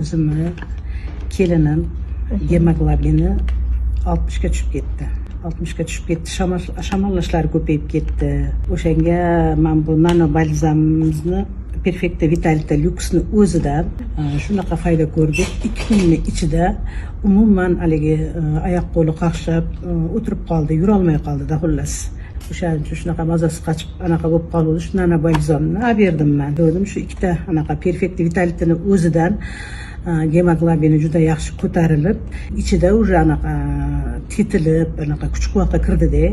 O'zimni kelinim gemoglobini 60 ga tushib ketdi. 60 ga tushib ketdi. Shamollashlar ko'payib ketdi. O'shanga men bu nano balzamimizni Perfecta Vitalita Lux'ni o'zida shunaqa foyda ko'rdik. 2 kunning ichida umuman haligi oyoq qo'li qaqshab o'tirib qoldi, yura olmay qoldida xullas. O'shaning uchun shunaqa mazasi qochib anaqa bo'lib qoldi. Shu nano balzamni olib berdim men. Dedim shu ikkita anaqa Perfecta Vitalitani o'zidan gemoglobini juda yaxshi ko'tarilib, ichida уже anaqa tetilib, anaqa kuch-quvvatga kirdida,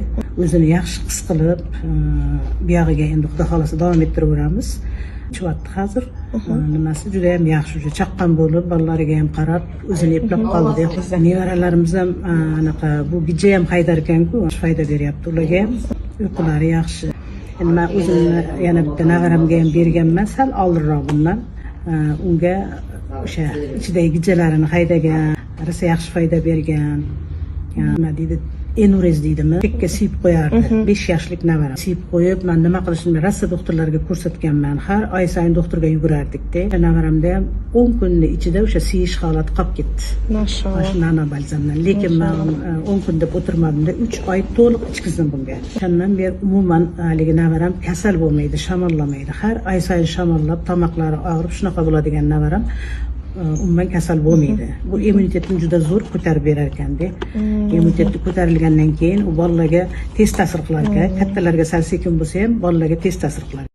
o'zini yaxshi his qilib, buyog'iga endi xudo xolasa davom ettiraveramiz. Chiqyapti hozir. Nimasi juda ham yaxshi, juda chaqqon bo'lib, bolalariga ham qarab, o'zini eplab qoldi. Nevaralarimiz ham anaqa bu gijja ham haydar ekan-ku, foyda beryapti ularga ham. Uyqulari yaxshi. Endi men o'zimni yana bitta navaramga ham berganman, sal oldinroq bundan. Unga o'sha ichidagi gijjalarini haydagan, rosa yaxshi foyda bergan. Nima deydi? Enurez deydimi? Chekka siyib qo'yardi. 5 yoshlik navara. Siyib qo'yib, men nima qilishimni rosa doktorlarga ko'rsatganman. Har oy sayin doktorga yugurardik-da. Navaramda ham 10 kunning ichida o'sha siyish holati qolib ketdi. Mashallah. Shu nano balzamdan. Lekin men 10 kun deb o'tirmadim-da, 3 oy to'liq ichkizdim bunga. Shundan beri umuman haligi navaram kasal bo'lmaydi, shamollamaydi. Har oy sayin shamollab, tomoqlari og'rib, shunaqa bo'ladigan navaram umuman kasal bo'lmaydi. Bu immunitetni juda zo'r ko'tarib berar ekan-da. Immunitetni ko'tarilgandan keyin u bolalarga tez ta'sir qilar ekan. Kattalarga sal sekin bo'lsa ham, bolalarga tez ta'sir qilar.